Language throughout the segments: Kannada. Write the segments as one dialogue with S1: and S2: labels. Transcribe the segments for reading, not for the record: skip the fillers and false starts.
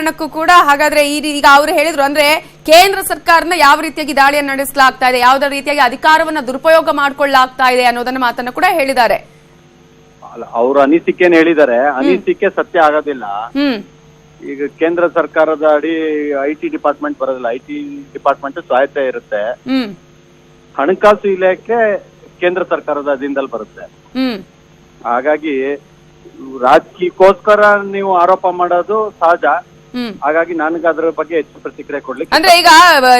S1: ಕಾರಣಕ್ಕೂ ಕೂಡ ಹಾಗಾದ್ರೆ ಈಗ ಅವರು ಹೇಳಿದ್ರು ಅಂದ್ರೆ ಕೇಂದ್ರ ಸರ್ಕಾರನ ಯಾವ ರೀತಿಯಾಗಿ ದಾಳಿಯನ್ನು ನಡೆಸಲಾಗ್ತಾ ಇದೆ, ಯಾವುದೇ ರೀತಿಯಾಗಿ ಅಧಿಕಾರವನ್ನ ದುರುಪಯೋಗ ಮಾಡಿಕೊಳ್ಳಲಾಗ್ತಾ ಇದೆ ಅನ್ನೋದನ್ನ ಮಾತನ್ನ ಕೂಡ ಹೇಳಿದ್ದಾರೆ.
S2: ಅವ್ರ ಅನಿಸಿಕೆಯನ್ನು ಹೇಳಿದ್ದಾರೆ. ಅನಿಸಿಕೆ ಸತ್ಯ ಆಗೋದಿಲ್ಲ. ಈಗ ಕೇಂದ್ರ ಸರ್ಕಾರದ ಅಡಿ ಐಟಿ ಡಿಪಾರ್ಟ್ಮೆಂಟ್ ಬರೋದಿಲ್ಲ. ಐಟಿ ಡಿಪಾರ್ಟ್ಮೆಂಟ್ ಸ್ವಾಯತ್ತ ಇರುತ್ತೆ. ಹಣಕಾಸು ಇಲಾಖೆ ಕೇಂದ್ರ ಸರ್ಕಾರದ ಅಧೀನದಲ್ಲಿ ಬರುತ್ತೆ. ಹಾಗಾಗಿ ರಾಜಕೀಯಕ್ಕೋಸ್ಕರ ನೀವು ಆರೋಪ ಮಾಡೋದು ಸಹಜ. ಹಾಗಾಗಿ ನನಗೆ ಅದರ ಬಗ್ಗೆ ಹೆಚ್ಚು ಪ್ರತಿಕ್ರಿಯೆ ಕೊಡ್ಲಿಕ್ಕೆ
S1: ಅಂದ್ರೆ ಈಗ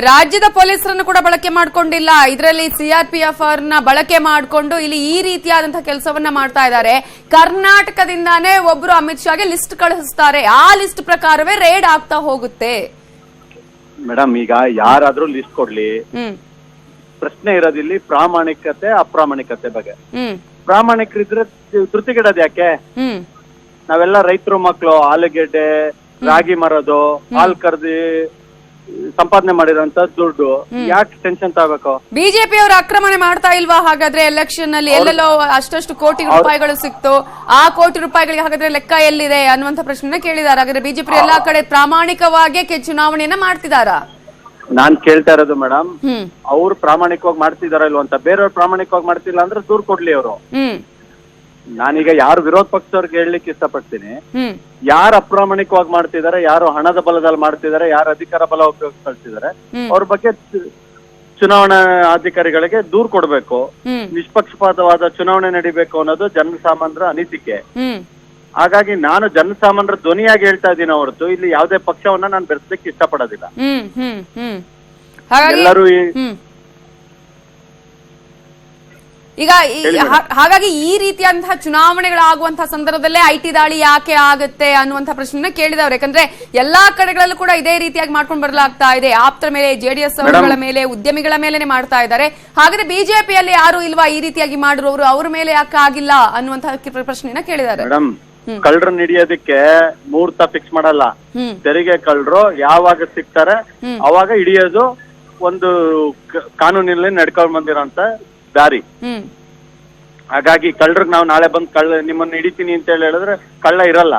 S1: ರಾಜ್ಯದ ಪೊಲೀಸರನ್ನು ಕೂಡ ಬಳಕೆ ಮಾಡ್ಕೊಂಡಿಲ್ಲ, ಇದರಲ್ಲಿ ಸಿಆರ್ಪಿಎಫ್ ಅವ್ರನ್ನ ಬಳಕೆ ಮಾಡ್ಕೊಂಡು ಇಲ್ಲಿ ಈ ರೀತಿಯಾದಂತಹ ಕೆಲಸವನ್ನ ಮಾಡ್ತಾ ಇದ್ದಾರೆ. ಕರ್ನಾಟಕದಿಂದಾನೇ ಒಬ್ರು ಅಮಿತ್ ಶಾಗೆ ಲಿಸ್ಟ್ ಕಳಿಸ್ತಾರೆ, ಆ ಲಿಸ್ಟ್ ಪ್ರಕಾರವೇ ರೇಡ್ ಆಗ್ತಾ ಹೋಗುತ್ತೆ.
S2: ಮೇಡಮ್, ಈಗ ಯಾರಾದ್ರೂ ಲಿಸ್ಟ್ ಕೊಡ್ಲಿ, ಪ್ರಶ್ನೆ ಇರೋದಿಲ್ಲಿ ಪ್ರಾಮಾಣಿಕತೆ ಅಪ್ರಾಮಾಣಿಕತೆ ಬಗ್ಗೆ. ಪ್ರಾಮಾಣಿಕರಿದ್ರೆ ಧೃತಿಗೆಡೋದು ಯಾಕೆ? ನಾವೆಲ್ಲ ರೈತರು ಮಕ್ಕಳು, ಆಲೂಗೆಡ್ಡೆ ರಾಗಿ ಮರದು ಹಾಲ್ ಕರ್ದಿ ಸಂಪಾದನೆ ಮಾಡಿರೋಂತ ದುಡ್ಡು ಯಾಕೆ ಟೆನ್ಷನ್ ತಗೋಬೇಕು?
S1: ಬಿಜೆಪಿ ಅವರು ಆಕ್ರಮಣ ಮಾಡ್ತಾ ಇಲ್ವಾ ಹಾಗಾದ್ರೆ? ಎಲೆಕ್ಷನ್ ನಲ್ಲಿ ಎಲ್ಲೆಲ್ಲೋ ಅಷ್ಟಷ್ಟು ಕೋಟಿ ರೂಪಾಯಿಗಳು ಸಿಕ್ತು, ಆ ಕೋಟಿ ರೂಪಾಯಿಗಳಿಗೆ ಹಾಗಾದ್ರೆ ಲೆಕ್ಕ ಎಲ್ಲಿದೆ ಅನ್ನುವಂತ ಪ್ರಶ್ನೆ ಕೇಳಿದಾರೆ. ಹಾಗಾದ್ರೆ ಬಿಜೆಪಿ ಎಲ್ಲಾ ಕಡೆ ಪ್ರಾಮಾಣಿಕವಾಗಿ ಚುನಾವಣೆಯನ್ನ ಮಾಡ್ತಿದಾರಾ?
S2: ನಾನ್ ಕೇಳ್ತಾ ಇರೋದು ಮೇಡಮ್, ಅವ್ರು ಪ್ರಾಮಾಣಿಕವಾಗಿ ಮಾಡ್ತಿದಾರ ಇಲ್ವ ಅಂತ. ಬೇರೆಯವ್ರು ಪ್ರಾಮಾಣಿಕವಾಗಿ ಮಾಡ್ತಿಲ್ಲ ಅಂದ್ರೆ ದೂರ್ ಕೊಡ್ಲಿ ಅವರು. ನಾನೀಗ ಯಾರು ವಿರೋಧ ಪಕ್ಷದವ್ರಿಗೆ ಹೇಳಲಿಕ್ಕೆ ಇಷ್ಟಪಡ್ತೀನಿ, ಯಾರು ಅಪ್ರಾಮಾಣಿಕವಾಗಿ ಮಾಡ್ತಿದ್ದಾರೆ, ಯಾರು ಹಣದ ಬಲದಲ್ಲಿ ಮಾಡ್ತಿದ್ದಾರೆ, ಯಾರು ಅಧಿಕಾರ ಬಲ ಉಪಯೋಗಿಸ್ತಿದ್ದಾರೆ, ಅವ್ರ ಬಗ್ಗೆ ಚುನಾವಣಾ ಅಧಿಕಾರಿಗಳಿಗೆ ದೂರ್ ಕೊಡ್ಬೇಕು. ನಿಷ್ಪಕ್ಷಪಾತವಾದ ಚುನಾವಣೆ ನಡಿಬೇಕು ಅನ್ನೋದು ಜನಸಾಮಾನ್ಯರ ಅನಿಸಿಕೆ. ಹಾಗಾಗಿ ನಾನು ಜನಸಾಮಾನ್ಯರ ಧ್ವನಿಯಾಗಿ ಹೇಳ್ತಾ ಇದ್ದೀನಿ ಹೊರತು ಇಲ್ಲಿ ಯಾವುದೇ ಪಕ್ಷವನ್ನ ನಾನು ಬೆರೆಸಲಿಕ್ಕೆ ಇಷ್ಟಪಡೋದಿಲ್ಲ. ಎಲ್ಲರೂ
S1: ಈಗ ಹಾಗಾಗಿ ಈ ರೀತಿಯಂತಹ ಚುನಾವಣೆಗಳಾಗುವಂತಹ ಸಂದರ್ಭದಲ್ಲೇ ಐಟಿ ದಾಳಿ ಯಾಕೆ ಆಗುತ್ತೆ ಅನ್ನುವಂತಹ ಪ್ರಶ್ನೆ ಕೇಳಿದವ್ರು. ಯಾಕಂದ್ರೆ ಎಲ್ಲಾ ಕಡೆಗಳಲ್ಲೂ ಕೂಡ ಇದೇ ರೀತಿಯಾಗಿ ಮಾಡ್ಕೊಂಡು ಬರಲಾಗ್ತಾ ಇದೆ. ಆಪ್ತರ ಮೇಲೆ, ಜೆಡಿಎಸ್ ಅವರುಗಳ ಮೇಲೆ, ಉದ್ಯಮಿಗಳ ಮೇಲೆನೆ ಮಾಡ್ತಾ ಇದ್ದಾರೆ. ಹಾಗಾದ್ರೆ ಬಿಜೆಪಿಯಲ್ಲಿ ಯಾರು ಇಲ್ವಾ ಈ ರೀತಿಯಾಗಿ ಮಾಡಿರೋರು, ಅವ್ರ ಮೇಲೆ ಯಾಕೆ ಆಗಿಲ್ಲ ಅನ್ನುವಂತಹ ಪ್ರಶ್ನೆನ ಕೇಳಿದ್ದಾರೆ.
S2: ಕಳ್ಳರನ್ನ ಹಿಡಿಯೋದಕ್ಕೆ ಮುಹೂರ್ತ ಫಿಕ್ಸ್ ಮಾಡಲ್ಲ. ತೆರಿಗೆ ಕಳ್ಳರು ಯಾವಾಗ ಸಿಗ್ತಾರೆ ಅವಾಗ ಹಿಡಿಯೋದು ಒಂದು ಕಾನೂನಿನಲ್ಲಿ ನಡ್ಕೊಂಡ್ ಬಂದಿರೋಂತ ದಾರಿ. ಹಾಗಾಗಿ ಕಳ್ಳರಿಗೆ ನಾವು ನಾಳೆ ಬಂದು ನಿಮ್ಮನ್ನ ಹಿಡಿತೀನಿ ಅಂತ ಹೇಳಿದ್ರೆ ಕಳ್ಳ ಇರಲ್ಲ.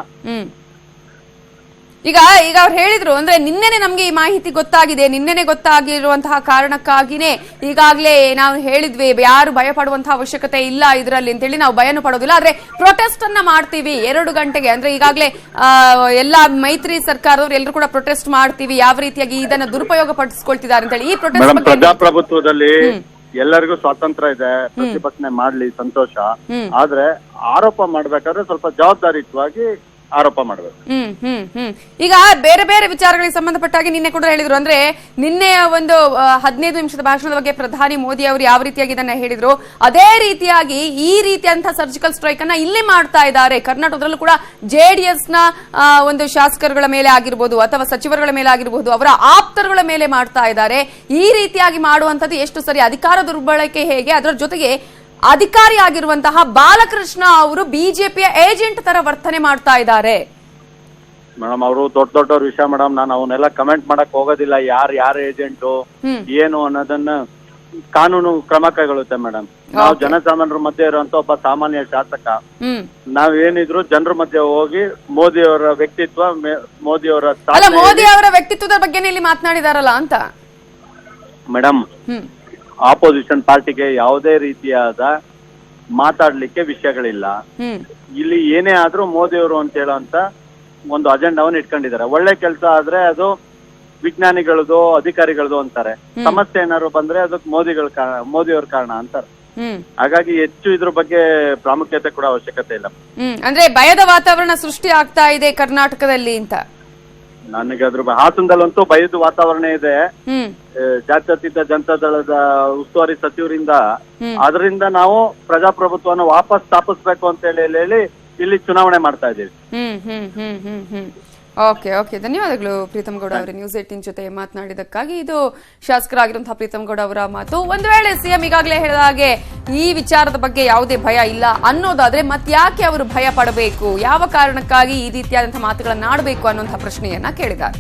S1: ಈಗ ಅವ್ರು ಹೇಳಿದ್ರು ಅಂದ್ರೆ ನಿನ್ನೆನೆ ನಮ್ಗೆ ಈ ಮಾಹಿತಿ ಗೊತ್ತಾಗಿದೆ, ನಿನ್ನೆನೆ ಗೊತ್ತಾಗಿರುವಂತಹ ಕಾರಣಕ್ಕಾಗಿನೇ ಈಗಾಗ್ಲೇ ನಾವು ಹೇಳಿದ್ವಿ ಯಾರು ಭಯ ಪಡುವಂತಹ ಅವಶ್ಯಕತೆ ಇಲ್ಲ ಇದರಲ್ಲಿ ಅಂತೇಳಿ. ನಾವು ಭಯನೂ ಪಡೋದಿಲ್ಲ, ಆದ್ರೆ ಪ್ರೊಟೆಸ್ಟ್ ಅನ್ನ ಮಾಡ್ತೀವಿ 2 ಗಂಟೆಗೆ. ಅಂದ್ರೆ ಈಗಾಗ್ಲೇ ಎಲ್ಲಾ ಮೈತ್ರಿ ಸರ್ಕಾರದವ್ರು ಎಲ್ಲರೂ ಕೂಡ ಪ್ರೊಟೆಸ್ಟ್ ಮಾಡ್ತೀವಿ, ಯಾವ ರೀತಿಯಾಗಿ ಇದನ್ನ ದುರುಪಯೋಗ ಪಡಿಸ್ಕೊಳ್ತಿದ್ದಾರೆ ಅಂತೇಳಿ. ಈ ಪ್ರೊಟೆಸ್ಟ್
S2: ಪ್ರಜಾಪ್ರಭುತ್ವದಲ್ಲಿ ಎಲ್ಲರಿಗೂ ಸ್ವಾತಂತ್ರ್ಯ ಇದೆ, ಪ್ರತಿಭಟನೆ ಮಾಡ್ಲಿ, ಸಂತೋಷ. ಆದ್ರೆ ಆರೋಪ ಮಾಡ್ಬೇಕಾದ್ರೆ ಸ್ವಲ್ಪ ಜವಾಬ್ದಾರಿಯುತವಾಗಿ ಆರೋಪ ಮಾಡಬೇಕು.
S1: ಈಗ ಬೇರೆ ಬೇರೆ ವಿಚಾರಗಳಿಗೆ ಸಂಬಂಧಪಟ್ಟಾಗಿ ನಿನ್ನೆ ಕೂಡ ಹೇಳಿದ್ರು. ಅಂದ್ರೆ ನಿನ್ನೆ ಒಂದು 15 ನಿಮಿಷದ ಭಾಷಣದ ಬಗ್ಗೆ ಪ್ರಧಾನಿ ಮೋದಿ ಅವರು ಯಾವ ರೀತಿಯಾಗಿ ಇದನ್ನ ಹೇಳಿದ್ರು, ಅದೇ ರೀತಿಯಾಗಿ ಈ ರೀತಿಯಂತಹ ಸರ್ಜಿಕಲ್ ಸ್ಟ್ರೈಕ್ ಅನ್ನ ಇಲ್ಲಿ ಮಾಡ್ತಾ ಇದ್ದಾರೆ. ಕರ್ನಾಟಕದಲ್ಲೂ ಕೂಡ ಜೆಡಿಎಸ್ ನ ಒಂದು ಶಾಸಕರುಗಳ ಮೇಲೆ ಆಗಿರ್ಬೋದು ಅಥವಾ ಸಚಿವರುಗಳ ಮೇಲೆ ಆಗಿರಬಹುದು, ಅವರ ಆಪ್ತರುಗಳ ಮೇಲೆ ಮಾಡ್ತಾ ಇದ್ದಾರೆ. ಈ ರೀತಿಯಾಗಿ ಮಾಡುವಂತದ್ದು ಎಷ್ಟು ಸರಿ? ಅಧಿಕಾರ ದುರ್ಬಳಕೆ ಹೇಗೆ? ಅದರ ಜೊತೆಗೆ ಅಧಿಕಾರಿ ಆಗಿರುವಂತಹ ಬಾಲಕೃಷ್ಣ ಅವರು ಬಿಜೆಪಿಯ ಏಜೆಂಟ್ ತರ ವರ್ತನೆ ಮಾಡ್ತಾ ಇದ್ದಾರೆ.
S2: ಮೇಡಮ್, ಅವರು ದೊಡ್ಡವ್ರ ವಿಷಯ ಮೇಡಮ್. ನಾನು ಅವನ್ನೆಲ್ಲ ಕಮೆಂಟ್ ಮಾಡಕ್ ಹೋಗೋದಿಲ್ಲ. ಯಾರ ಏಜೆಂಟು ಏನು ಅನ್ನೋದನ್ನ ಕಾನೂನು ಕ್ರಮ ಕೈಗೊಳ್ಳುತ್ತೆ ಮೇಡಮ್. ನಾವು ಜನಸಾಮಾನ್ಯರ ಮಧ್ಯೆ ಇರುವಂತ ಒಬ್ಬ ಸಾಮಾನ್ಯ ಶಾಸಕ. ನಾವೇನಿದ್ರು ಜನರ ಮಧ್ಯೆ ಹೋಗಿ ಮೋದಿಯವರ ವ್ಯಕ್ತಿತ್ವ, ಮೋದಿಯವರ
S1: ವ್ಯಕ್ತಿತ್ವದ ಬಗ್ಗೆ ಇಲ್ಲಿ ಮಾತನಾಡಿದಾರಲ್ಲ ಅಂತ
S2: ಮೇಡಮ್. ಆಪೋಸಿಷನ್ ಪಾರ್ಟಿಗೆ ಯಾವುದೇ ರೀತಿಯಾದ ಮಾತಾಡ್ಲಿಕ್ಕೆ ವಿಷಯಗಳಿಲ್ಲ. ಇಲ್ಲಿ ಏನೇ ಆದ್ರೂ ಮೋದಿಯವರು ಅಂತ ಹೇಳೋಂತ ಒಂದು ಅಜೆಂಡಾವನ್ನು ಇಟ್ಕೊಂಡಿದ್ದಾರೆ. ಒಳ್ಳೆ ಕೆಲಸ ಆದ್ರೆ ಅದು ವಿಜ್ಞಾನಿಗಳದು, ಅಧಿಕಾರಿಗಳದು ಅಂತಾರೆ. ಸಮಸ್ಯೆ ಏನಾದ್ರು ಬಂದ್ರೆ ಅದಕ್ಕೆ ಮೋದಿಯವ್ರ ಕಾರಣ ಅಂತಾರೆ. ಹಾಗಾಗಿ ಹೆಚ್ಚು ಇದ್ರ ಬಗ್ಗೆ ಪ್ರಾಮುಖ್ಯತೆ ಕೂಡ ಅವಶ್ಯಕತೆ ಇಲ್ಲ.
S1: ಅಂದ್ರೆ ಭಯದ ವಾತಾವರಣ ಸೃಷ್ಟಿ ಆಗ್ತಾ ಇದೆ ಕರ್ನಾಟಕದಲ್ಲಿ ಅಂತ.
S2: ನನಗೆ ಅದ್ರ ಹಾಸನದಲ್ಲಂತೂ ಭಯದ ವಾತಾವರಣ ಇದೆ. ಜಾತ್ಯತೀತ ಜನತಾ ದಳದ ಉಸ್ತುವಾರಿ ಸಚಿವರಿಂದ ಅದರಿಂದ ನಾವು ಪ್ರಜಾಪ್ರಭುತ್ವವನ್ನು ವಾಪಸ್ ಸ್ಥಾಪಿಸ್ಬೇಕು ಅಂತ ಹೇಳಿ ಇಲ್ಲಿ ಚುನಾವಣೆ ಮಾಡ್ತಾ ಇದ್ದೀವಿ.
S1: ಓಕೆ, ಧನ್ಯವಾದಗಳು ಪ್ರೀತಮ್ ಗೌಡ ಅವರೇ ನ್ಯೂಸ್ 18 ಜೊತೆ ಮಾತನಾಡಿದಕ್ಕಾಗಿ. ಇದು ಶಾಸಕರಾಗಿರುವಂತಹ ಪ್ರೀತಮ್ ಗೌಡ ಅವರ ಮಾತು. ಒಂದು ವೇಳೆ ಸಿಎಂ ಈಗಾಗಲೇ ಹೇಳಿದ ಹಾಗೆ ಈ ವಿಚಾರದ ಬಗ್ಗೆ ಯಾವುದೇ ಭಯ ಇಲ್ಲ ಅನ್ನೋದಾದ್ರೆ ಮತ್ಯಾಕೆ ಅವರು ಭಯ ಪಡಬೇಕು, ಯಾವ ಕಾರಣಕ್ಕಾಗಿ ಈ ರೀತಿಯಾದಂತಹ ಮಾತುಗಳನ್ನ ಆಡಬೇಕು ಅನ್ನುವಂತಹ ಪ್ರಶ್ನೆಯನ್ನ ಕೇಳಿದ್ದಾರೆ.